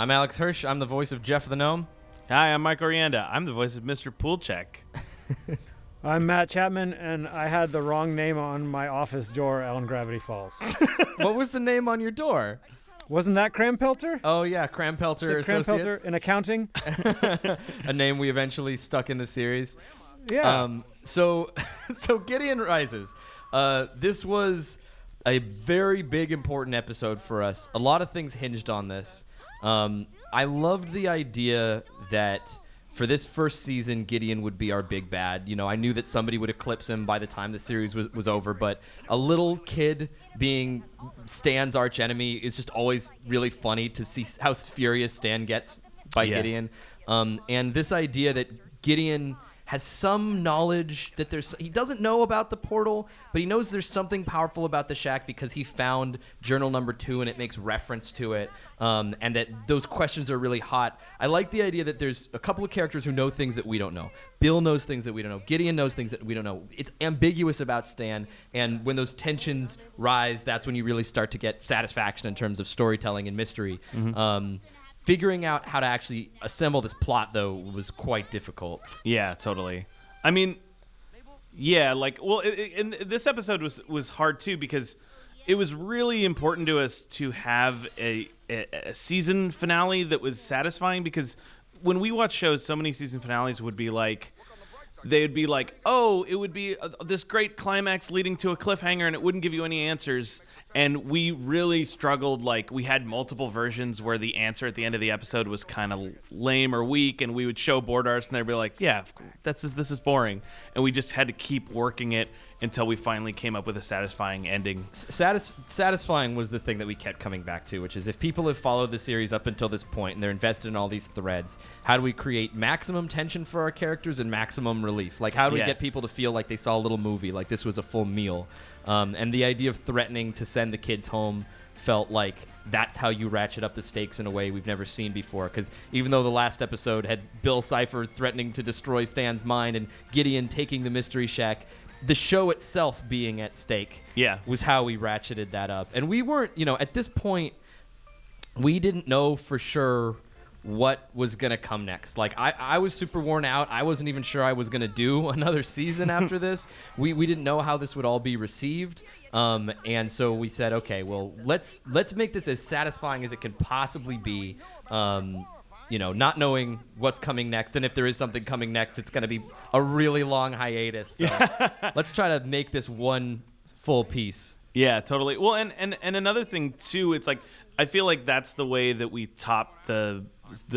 I'm Alex Hirsch. I'm the voice of Jeff the Gnome. Hi, I'm Michael Rianda. I'm the voice of Mr. Poolcheck. I'm Matt Chapman, and I had the wrong name on my office door on Gravity Falls. What was the name on your door? Wasn't that Krampelter? Oh, yeah, Krampelter Associates. Krampelter in accounting. A name we eventually stuck in the series. Yeah. So Gideon Rises. This was a very big, important episode for us. A lot of things hinged on this. I loved the idea that for this first season, Gideon would be our big bad. You know, I knew that somebody would eclipse him by the time the series was over, but a little kid being Stan's arch enemy is just always really funny to see how furious Stan gets by Gideon. And this idea that Gideon has some knowledge that he doesn't know about the portal, but he knows there's something powerful about the shack because he found journal number 2 and it makes reference to it, and that those questions are really hot. I like the idea that there's a couple of characters who know things that we don't know. Bill knows things that we don't know. Gideon knows things that we don't know. It's ambiguous about Stan, and when those tensions rise, that's when you really start to get satisfaction in terms of storytelling and mystery. Figuring out how to actually assemble this plot, though, was quite difficult. Yeah, totally. I mean, yeah, like, well, and this episode was hard, too, because it was really important to us to have a season finale that was satisfying, because when we watch shows, so many season finales would be like, they would be like, oh, it would be this great climax leading to a cliffhanger, and it wouldn't give you any answers. And we really struggled. Like, we had multiple versions where the answer at the end of the episode was kind of lame or weak, and we would show board arts, and they'd be like, yeah, this is boring. And we just had to keep working it until we finally came up with a satisfying ending. Satisfying was the thing that we kept coming back to, which is if people have followed the series up until this point and they're invested in all these threads, how do we create maximum tension for our characters and maximum relief? Like, how do we get people to feel like they saw a little movie, like this was a full meal? And the idea of threatening to send the kids home felt like that's how you ratchet up the stakes in a way we've never seen before. Because even though the last episode had Bill Cipher threatening to destroy Stan's mind and Gideon taking the Mystery Shack, the show itself being at stake was how we ratcheted that up. And we weren't, at this point, we didn't know for sure what was going to come next. Like, I was super worn out. I wasn't even sure I was going to do another season after this. We didn't know how this would all be received. And so we said, okay, well, let's make this as satisfying as it can possibly be. Not knowing what's coming next. And if there is something coming next, it's going to be a really long hiatus. So let's try to make this one full piece. Yeah, totally. Well, and another thing, too, it's like, I feel like that's the way that we top the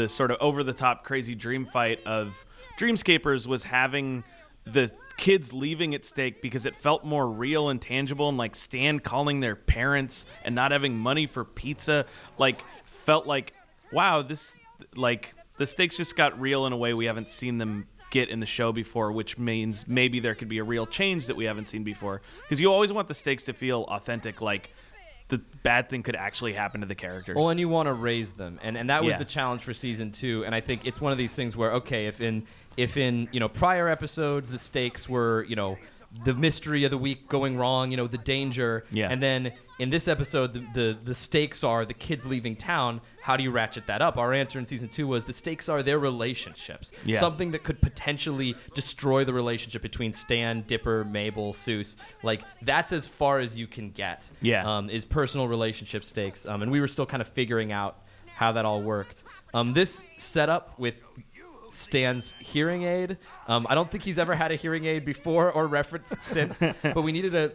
sort of over-the-top crazy dream fight of Dreamscapers, was having the kids leaving at stake because it felt more real and tangible, and like Stan calling their parents and not having money for pizza, like, felt like, wow, this, like, the stakes just got real in a way we haven't seen them get in the show before, which means maybe there could be a real change that we haven't seen before, because you always want the stakes to feel authentic, like the bad thing could actually happen to the characters. Well, and you want to raise them, and that was the challenge for season 2. And I think it's one of these things where, okay, if in prior episodes the stakes were the mystery of the week going wrong, the danger, and then in this episode the stakes are the kids leaving town. How do you ratchet that up? Our answer in season 2 was the stakes are their relationships. Something that could potentially destroy the relationship between Stan, Dipper, Mabel, Seuss. Like, that's as far as you can get. Is personal relationship stakes. And we were still kind of figuring out how that all worked. This setup with Stan's hearing aid. I don't think he's ever had a hearing aid before or referenced since, but we needed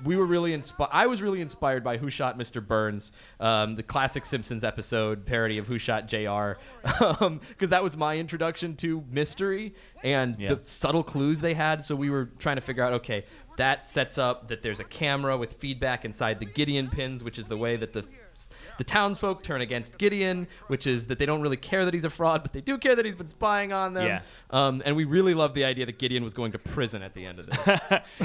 we were really I was really inspired by Who Shot Mr. Burns, the classic Simpsons episode parody of Who Shot JR, because that was my introduction to mystery and the subtle clues they had. So we were trying to figure out, okay, that sets up that there's a camera with feedback inside the Gideon pins, which is the way that the townsfolk turn against Gideon, which is that they don't really care that he's a fraud, but they do care that he's been spying on them. And we really loved the idea that Gideon was going to prison at the end of this.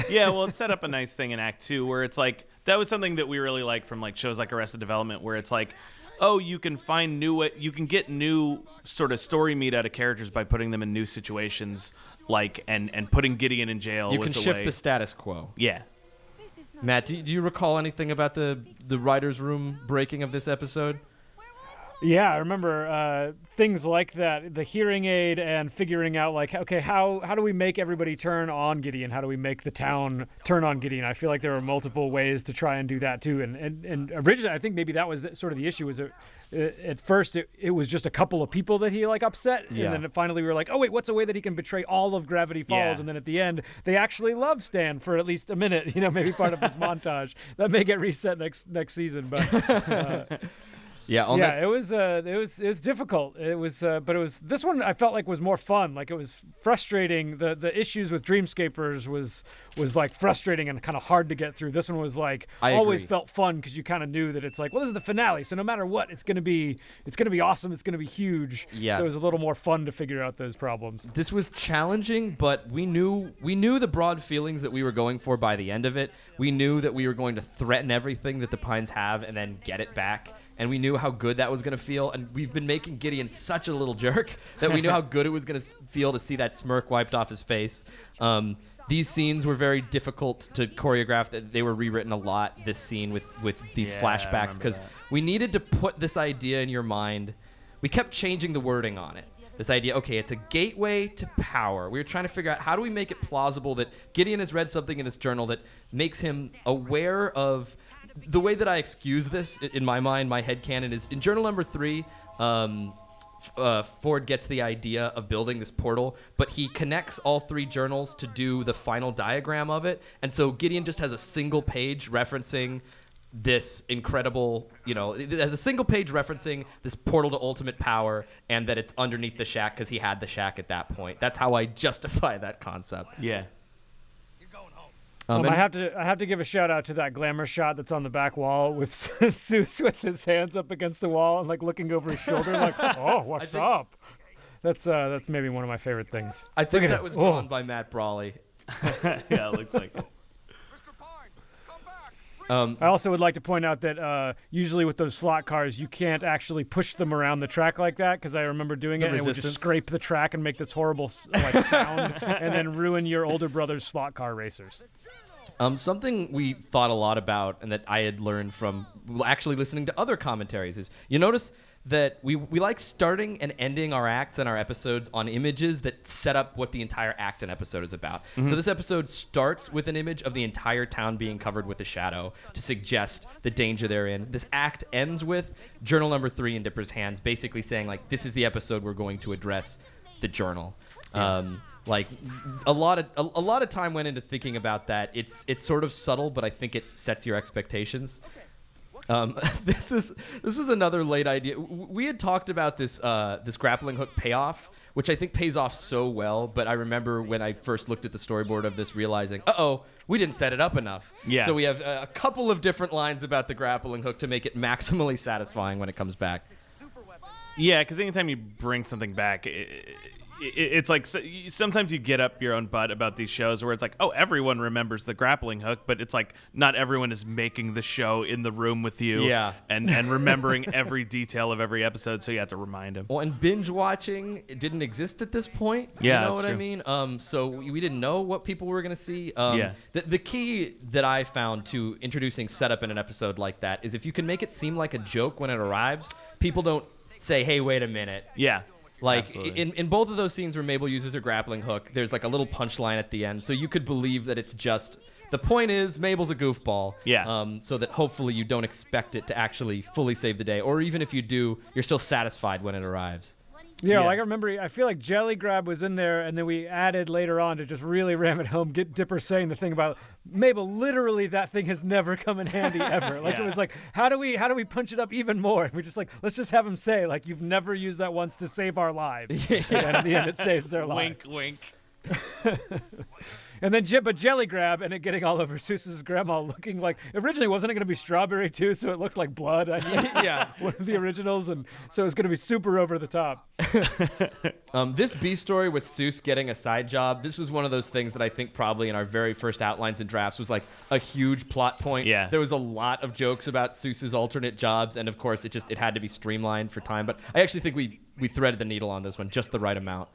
Well, it set up a nice thing in Act 2 where it's like, that was something that we really liked from like shows like Arrested Development, where it's like, oh, you can get new sort of story meat out of characters by putting them in new situations, like, and putting Gideon in jail. You can shift the status quo. Yeah. Matt, do you recall anything about the writer's room breaking of this episode? Yeah, I remember things like that, the hearing aid and figuring out like, okay, how do we make everybody turn on Gideon? How do we make the town turn on Gideon? I feel like there were multiple ways to try and do that too. And originally, I think maybe that was sort of the issue was at first it was just a couple of people that he like upset. Yeah. And then finally we were like, oh wait, what's a way that he can betray all of Gravity Falls? Yeah. And then at the end, they actually love Stan for at least a minute, maybe part of this montage. That may get reset next season, but Yeah, it was difficult. It was, but it was this one I felt like was more fun. Like it was frustrating. The issues with Dreamscapers was like frustrating and kind of hard to get through. This one was like always felt fun because you kind of knew that it's like, well, this is the finale, so no matter what, it's gonna be awesome. It's gonna be huge. Yeah. So it was a little more fun to figure out those problems. This was challenging, but we knew the broad feelings that we were going for by the end of it. We knew that we were going to threaten everything that the Pines have and then get it back. And we knew how good that was going to feel. And we've been making Gideon such a little jerk that we knew how good it was going to feel to see that smirk wiped off his face. These scenes were very difficult to choreograph. They were rewritten a lot, this scene with these flashbacks, because we needed to put this idea in your mind. We kept changing the wording on it. This idea, okay, it's a gateway to power. We were trying to figure out how do we make it plausible that Gideon has read something in this journal that makes him aware of... The way that I excuse this, in my mind, my headcanon is, in journal number 3, Ford gets the idea of building this portal, but he connects all 3 journals to do the final diagram of it. And so Gideon just has a single page referencing this incredible, as a single page referencing this portal to ultimate power, and that it's underneath the shack because he had the shack at that point. That's how I justify that concept. Yeah. I have to give a shout out to that glamour shot that's on the back wall with Seuss with his hands up against the wall and like looking over his shoulder, like, "Oh, what's up?" That's maybe one of my favorite things. I think that was drawn by Matt Brawley. Yeah, it looks like it. I also would like to point out that usually with those slot cars, you can't actually push them around the track like that, because I remember doing it and it would just scrape the track and make this horrible sound and then ruin your older brother's slot car racers. Something we thought a lot about and that I had learned from actually listening to other commentaries is you notice that we like starting and ending our acts and our episodes on images that set up what the entire act and episode is about. Mm-hmm. So this episode starts with an image of the entire town being covered with a shadow to suggest the danger they're in. This act ends with journal number 3 in Dipper's hands, basically saying, like, this is the episode we're going to address the journal. Yeah. Like a lot of time went into thinking about that. It's sort of subtle, but I think it sets your expectations. This was another late idea. We had talked about this grappling hook payoff, which I think pays off so well. But I remember when I first looked at the storyboard of this, realizing, we didn't set it up enough. Yeah. So we have a couple of different lines about the grappling hook to make it maximally satisfying when it comes back. Yeah, because anytime you bring something back, it's like sometimes you get up your own butt about these shows where it's like, oh, everyone remembers the grappling hook, but it's like not everyone is making the show in the room with you, and remembering every detail of every episode, so you have to remind them. Well, and binge watching, it didn't exist at this point. Yeah, you know what true. I mean? So we didn't know what people were going to see. The key that I found to introducing setup in an episode like that is if you can make it seem like a joke when it arrives, people don't say, hey, wait a minute. Yeah. Like in both of those scenes where Mabel uses her grappling hook, there's like a little punchline at the end, so you could believe that it's just the point is Mabel's a goofball. Yeah. So that hopefully you don't expect it to actually fully save the day, or even if you do, you're still satisfied when it arrives. Yeah, like I remember, I feel like Jelly Grab was in there, and then we added later on to just really ram it home, get Dipper saying the thing about Mabel. Literally, that thing has never come in handy ever. Like it was like, how do we punch it up even more? And we just like, let's just have him say like, you've never used that once to save our lives. And in the end, it saves their lives. Wink, wink. And then Jelly Grab and it getting all over Seuss's grandma, looking like originally wasn't it going to be strawberry too, so it looked like blood. Yeah, one of the originals, and so it was going to be super over the top. This B story with Seuss getting a side job, this was one of those things that I think probably in our very first outlines and drafts was like a huge plot point. Yeah, there was a lot of jokes about Seuss's alternate jobs, and of course it had to be streamlined for time. But I actually think we threaded the needle on this one just the right amount.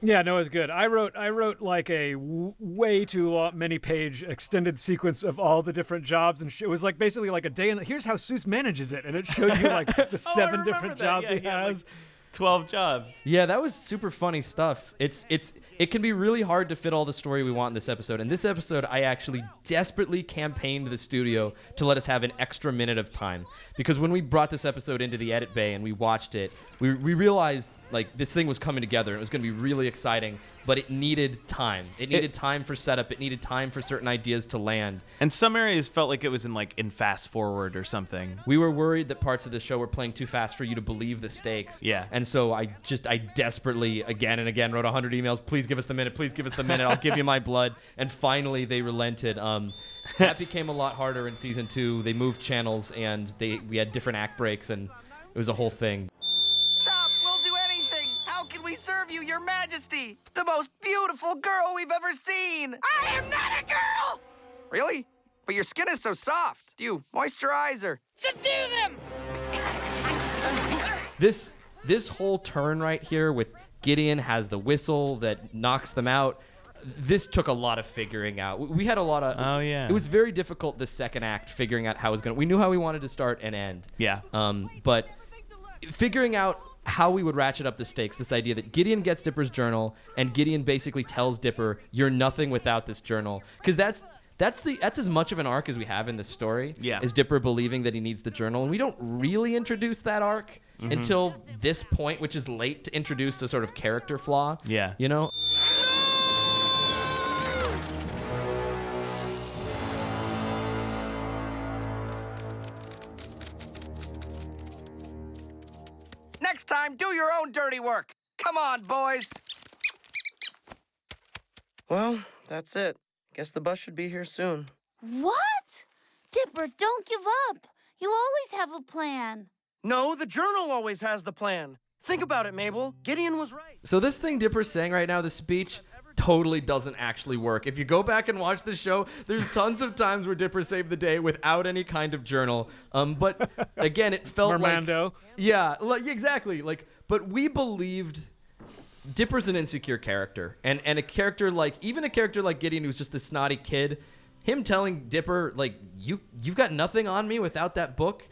Yeah, no, it was good. I wrote like a way too many page extended sequence of all the different jobs, and it was like basically like a day. And here's how Seuss manages it, and it showed you like the 7 different jobs he has. Like 12 jobs. Yeah, that was super funny stuff. It can be really hard to fit all the story we want in this episode. In this episode, I actually desperately campaigned the studio to let us have an extra minute of time. Because when we brought this episode into the edit bay and we watched it, we realized like this thing was coming together. It was going to be really exciting, but it needed time. It needed time for setup. It needed time for certain ideas to land. And some areas felt like it was in fast forward or something. We were worried that parts of the show were playing too fast for you to believe the stakes. Yeah. And so I desperately again and again wrote 100 emails. Please give us the minute. Please give us the minute. I'll give you my blood. And finally they relented. That became a lot harder in season 2. They moved channels and we had different act breaks and it was a whole thing. Stop! We'll do anything! How can we serve you, your majesty? The most beautiful girl we've ever seen! I am not a girl! Really? But your skin is so soft. Do you moisturize or... Subdue them! This whole turn right here with Gideon has the whistle that knocks them out. This took a lot of figuring out. We had a lot of... Oh, yeah. It was very difficult, the second act, figuring out how it was going to... We knew how we wanted to start and end. Yeah. But figuring out how we would ratchet up the stakes, this idea that Gideon gets Dipper's journal, and Gideon basically tells Dipper, you're nothing without this journal. Because that's as much of an arc as we have in this story. Yeah. Is Dipper believing that he needs the journal. And we don't really introduce that arc until this point, which is late to introduce a sort of character flaw. Yeah. You know? Next time, do your own dirty work. Come on, boys. Well, that's it. Guess the bus should be here soon. What? Dipper, don't give up. You always have a plan. No, the journal always has the plan. Think about it, Mabel. Gideon was right. So this thing Dipper's saying right now, the speech, totally doesn't actually work. If you go back and watch the show, there's tons of times where Dipper saved the day without any kind of journal. But again, it felt Mermando. like... Yeah, exactly. But we believed... Dipper's an insecure character. And a character like... Even a character like Gideon, who's just a snotty kid, him telling Dipper, you've got nothing on me without that book...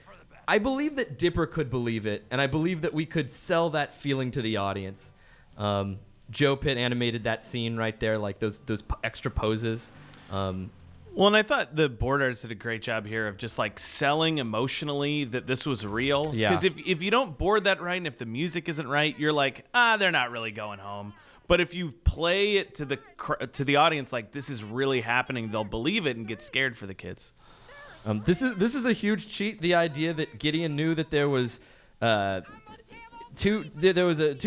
I believe that Dipper could believe it, and I believe that we could sell that feeling to the audience. Joe Pitt animated that scene right there, like those extra poses. Well, and I thought the board artists did a great job here of just selling emotionally that this was real. Yeah. Because if you don't board that right, and if the music isn't right, you're like, they're not really going home. But if you play it to the audience like this is really happening, they'll believe it and get scared for the kids. This is a huge cheat. The idea that Gideon knew that there was two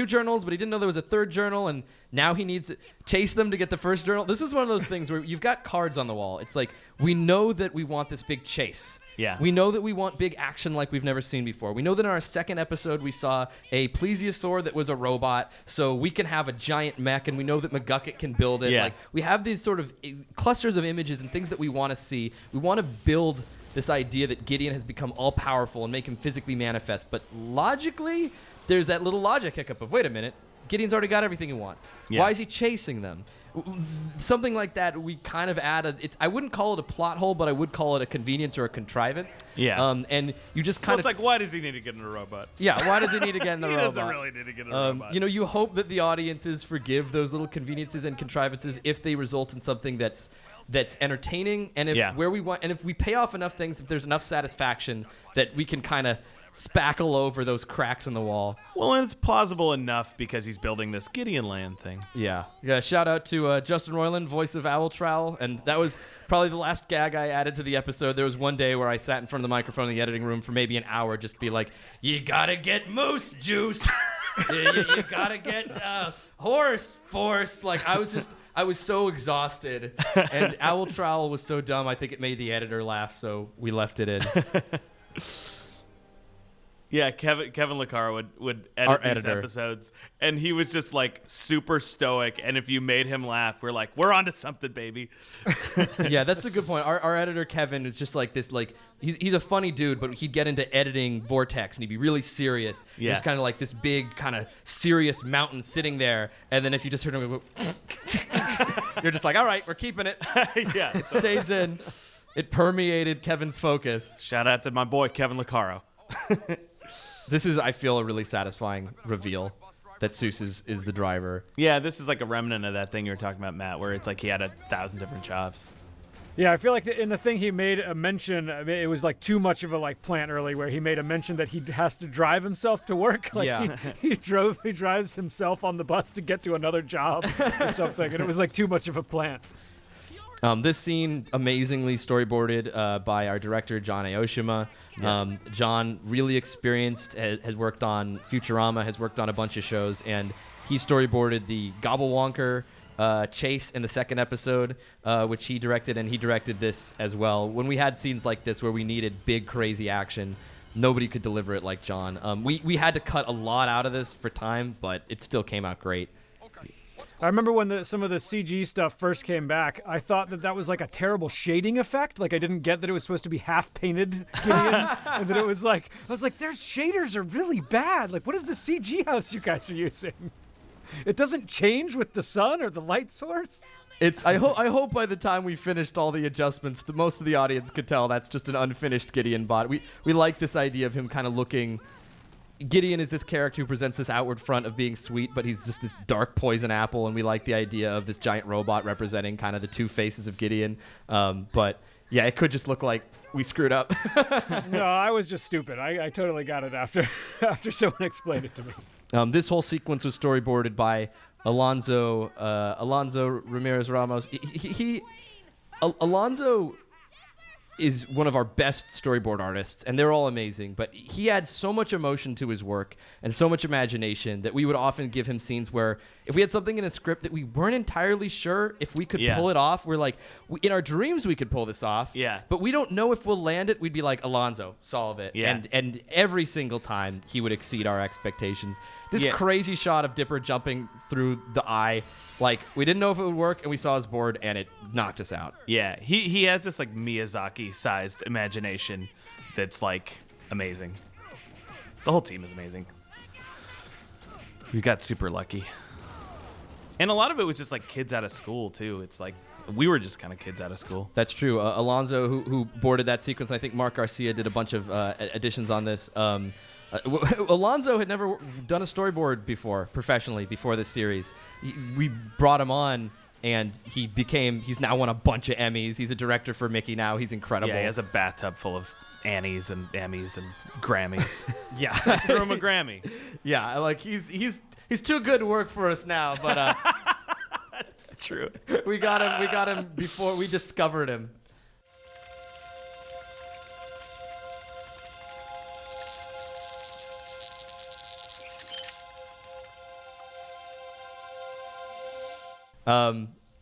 journals, but he didn't know there was a third journal, and now he needs to chase them to get the first journal. This was one of those things where you've got cards on the wall. It's like, we know that we want this big chase. Yeah. We know that we want big action like we've never seen before. We know that in our second episode we saw a plesiosaur that was a robot, so we can have a giant mech, and we know that McGucket can build it. Yeah. We have these sort of clusters of images and things that we want to see. We want to build this idea that Gideon has become all-powerful and make him physically manifest. But logically, there's that little logic hiccup of, wait a minute, Gideon's already got everything he wants. Yeah. Why is he chasing them? Something like that, we kind of add I wouldn't call it a plot hole, but I would call it a convenience or a contrivance. Yeah. And you just kind of... It's like, why does he need to get in a robot? Yeah, why does he need to get in the he robot? He doesn't really need to get in a robot. You hope that the audiences forgive those little conveniences and contrivances if they result in something that's entertaining, and if we pay off enough things, if there's enough satisfaction that we can kind of spackle over those cracks in the wall. Well, and it's plausible enough because he's building this Gideon Land thing. Yeah. Shout out to Justin Roiland, voice of Owl Trowel, and that was probably the last gag I added to the episode. There was one day where I sat in front of the microphone in the editing room for maybe an hour, just to be like, "You gotta get moose juice, you gotta get horse force." I was so exhausted, and Owl Trowel was so dumb. I think it made the editor laugh, so we left it in. Yeah, Kevin Lecaro would Our edit these editor. episodes, and he was just like super stoic. And if you made him laugh, we're like, we're onto something, baby. Yeah, that's a good point. Our editor Kevin is just like this, like he's a funny dude, but he'd get into editing Vortex and he'd be really serious. Yeah. Just kind of like this big kind of serious mountain sitting there, and then if you just heard him go, you're just like, all right, we're keeping it. Yeah. It stays in. It permeated Kevin's focus. Shout out to my boy Kevin Lecaro. This is, I feel, a really satisfying reveal that Seuss is the driver. Yeah, this is like a remnant of that thing you were talking about, Matt, where it's like he had 1,000 different jobs. Yeah, I feel like in the thing he made a mention, I mean, it was like too much of a like plant early where he made a mention that he has to drive himself to work. Like Yeah. he drives himself on the bus to get to another job or something, and it was like too much of a plant. This scene amazingly storyboarded by our director John Aoshima. John, really experienced, has worked on Futurama, has worked on a bunch of shows, and he storyboarded the Gobblewonker chase in the second episode, which he directed, and he directed this as well. When we had scenes like this where we needed big, crazy action, nobody could deliver it like John. We had to cut a lot out of this for time, but it still came out great. I remember when some of the CG stuff first came back, I thought that was like a terrible shading effect. Like I didn't get that it was supposed to be half painted Gideon, and that it was like, I was like, their shaders are really bad. Like, what is the CG house you guys are using? It doesn't change with the sun or the light source. I hope by the time we finished all the adjustments, most of the audience could tell that's just an unfinished Gideon bot. We like this idea of him kind of looking. Gideon is this character who presents this outward front of being sweet, but he's just this dark poison apple, and we like the idea of this giant robot representing kind of the two faces of Gideon. But yeah, it could just look like we screwed up. No, I was just stupid. I totally got it after someone explained it to me. This whole sequence was storyboarded by Alonso Ramirez Ramos. Alonso is one of our best storyboard artists, and they're all amazing, but he adds so much emotion to his work and so much imagination that we would often give him scenes where if we had something in a script that we weren't entirely sure if we could pull it off, we're like, in our dreams we could pull this off, but we don't know if we'll land it. We'd be like, Alonso, solve it. And every single time he would exceed our expectations. This crazy shot of Dipper jumping through the eye, like, we didn't know if it would work, and we saw his board, and it knocked us out. Yeah, he has this, like, Miyazaki-sized imagination that's, like, amazing. The whole team is amazing. We got super lucky. And a lot of it was just, like, kids out of school, too. It's like, we were just kind of kids out of school. That's true. Alonso, who boarded that sequence, I think Mark Garcia did a bunch of additions on this. Alonso had never done a storyboard professionally before this series. We brought him on, and he's now won a bunch of Emmys. He's a director for Mickey now. He's incredible. Yeah, he has a bathtub full of Annies and Emmys and Grammys. Yeah. Threw him a Grammy. Yeah, like he's too good to work for us now, but That's true. we got him before we discovered him.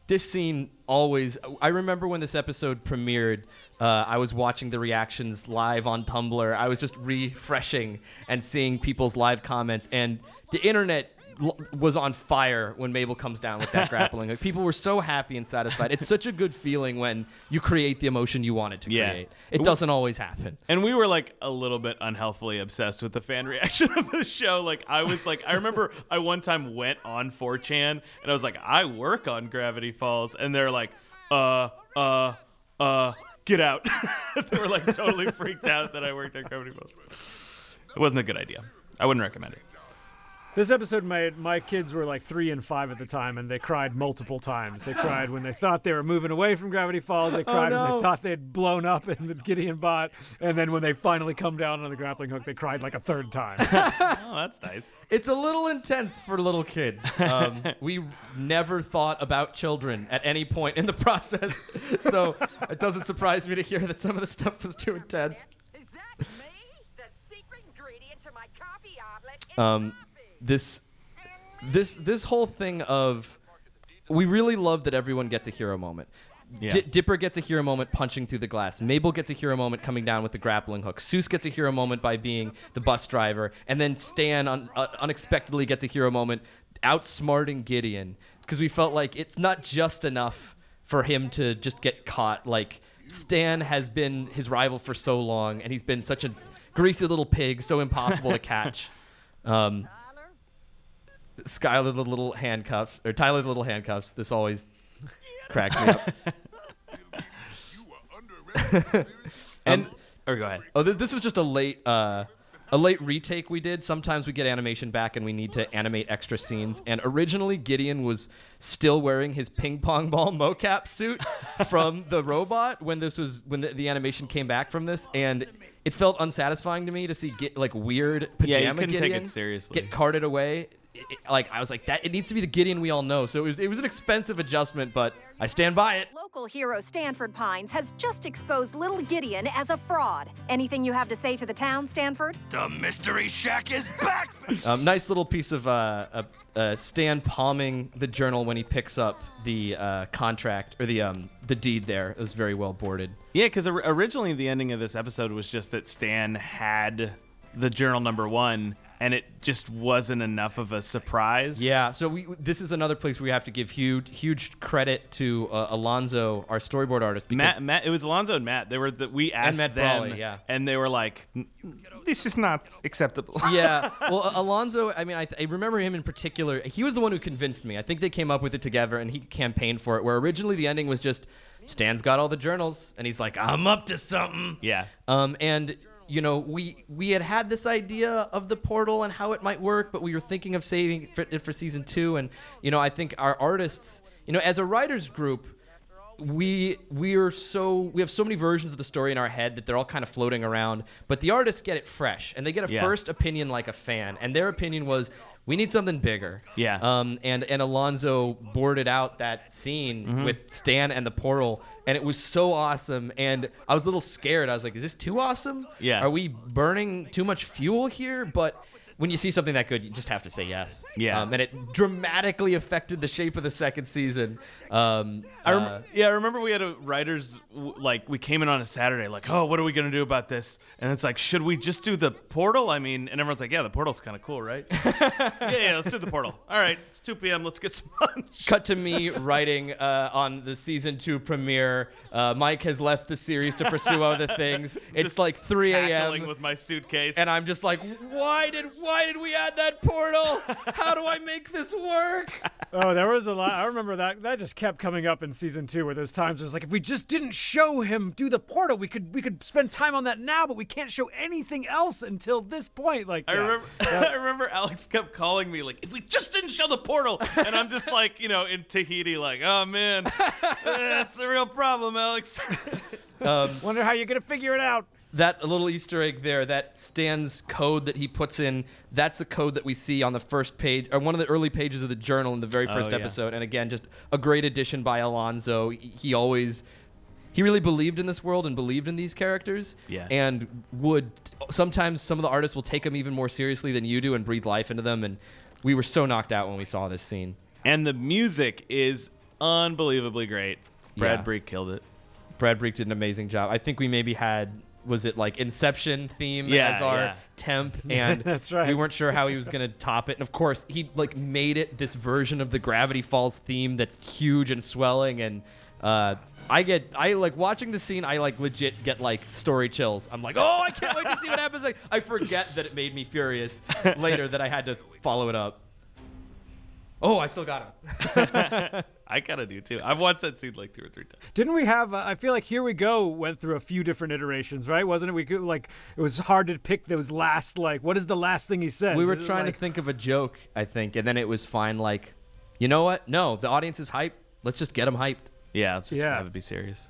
This scene always, I remember when this episode premiered, I was watching the reactions live on Tumblr. I was just refreshing and seeing people's live comments, and the internet was on fire when Mabel comes down with that grappling. Like, people were so happy and satisfied. It's such a good feeling when you create the emotion you wanted to create. It doesn't always happen. And we were like a little bit unhealthily obsessed with the fan reaction of the show. Like, I remember I one time went on 4chan and I was like, I work on Gravity Falls, and they're like, get out. They were like totally freaked out that I worked on Gravity Falls. It wasn't a good idea. I wouldn't recommend it. This episode, my kids were like 3 and 5 at the time, and they cried multiple times. They cried when they thought they were moving away from Gravity Falls. They cried when they thought they'd blown up in the Gideon bot. And then when they finally come down on the grappling hook, they cried like a third time. Oh, that's nice. It's a little intense for little kids. We never thought about children at any point in the process, so it doesn't surprise me to hear that some of the stuff was too intense. Is that me? The secret ingredient to my coffee omelet is This whole thing of, we really love that everyone gets a hero moment. Yeah. Dipper gets a hero moment punching through the glass. Mabel gets a hero moment coming down with the grappling hook. Seuss gets a hero moment by being the bus driver. And then Stan unexpectedly gets a hero moment outsmarting Gideon, because we felt like it's not just enough for him to just get caught. Like, Stan has been his rival for so long, and he's been such a greasy little pig, so impossible to catch. Tyler the little handcuffs. This always cracks me up. Or go ahead. This was just a late retake we did. Sometimes we get animation back and we need to animate extra scenes. And originally Gideon was still wearing his ping pong ball mocap suit from the robot when the animation came back from this, and it felt unsatisfying to me to see weird pajama you couldn't Gideon take it seriously. get carted away. I was like, that it needs to be the Gideon we all know. So it was an expensive adjustment, but I stand by it. Local hero Stanford Pines has just exposed Lil Gideon as a fraud. Anything you have to say to the town, Stanford? The Mystery Shack is back! Nice little piece of Stan palming the journal when he picks up the contract or the deed there. It was very well boarded. Yeah, because originally the ending of this episode was just that Stan had the journal number 1, and it just wasn't enough of a surprise. Yeah, so this is another place we have to give huge credit to Alonzo, our storyboard artist. Matt, it was Alonzo and Matt. They were we asked Matt them, Brawley, yeah. And they were like, "This is not acceptable." Yeah, well, Alonzo, I mean, I remember him in particular. He was the one who convinced me. I think they came up with it together, and he campaigned for it. Where originally the ending was just Stan's got all the journals, and he's like, "I'm up to something." Yeah. And you know, we had this idea of the portal and how it might work, but we were thinking of saving it for season 2. And, you know, I think our artists, you know, as a writers group, we have so many versions of the story in our head that they're all kind of floating around, but the artists get it fresh, and they get a first opinion like a fan. And their opinion was, we need something bigger. Yeah. And Alonzo boarded out that scene with Stan and the portal, and it was so awesome. And I was a little scared. I was like, is this too awesome? Yeah. Are we burning too much fuel here? But when you see something that good, you just have to say yes. Yeah. And it dramatically affected the shape of the second season. I remember we had a writers, we came in on a Saturday, like, oh, what are we going to do about this? And it's like, should we just do the portal? I mean, and everyone's like, yeah, the portal's kind of cool, right? yeah, let's do the portal. All right, it's 2 p.m. Let's get some lunch. Cut to me writing on the season 2 premiere. Mike has left the series to pursue other things. It's Just like 3 tackling a.m. with my suitcase. And I'm just like, why did we add that portal? How do I make this work? Oh, there was a lot. I remember that just kept coming up in season 2, where there's times it's like, if we just didn't show him do the portal, we could spend time on that now, but we can't show anything else until this point. Like, I remember Alex kept calling me like, if we just didn't show the portal, and I'm just like, you know, in Tahiti, like, oh man, that's a real problem, Alex. Wonder how you're gonna figure it out. That little Easter egg there, that Stan's code that he puts in, that's the code that we see on the first page, or one of the early pages of the journal in the very first episode. And again, just a great addition by Alonzo. He really believed in this world and believed in these characters. Yeah. And sometimes some of the artists will take them even more seriously than you do and breathe life into them. And we were so knocked out when we saw this scene. And the music is unbelievably great. Brad Breek killed it. Brad Breek did an amazing job. I think we maybe had, was it like Inception theme as our temp, and That's right. we weren't sure how he was going to top it. And of course, he like made it this version of the Gravity Falls theme that's huge and swelling. And I like watching the scene. I like legit get like story chills. I'm like, oh, I can't wait to see what happens. Like, I forget that it made me furious later that I had to follow it up. Oh, I still got him. I kind of do too. I've watched that scene like 2 or 3 times. Didn't we have? I feel like Here We Go went through a few different iterations, right? Wasn't it? It was hard to pick those last. Like, what is the last thing he says? We were trying to think of a joke, I think, and then it was fine. Like, you know what? No, the audience is hyped. Let's just get them hyped. Yeah, let's just have it be serious.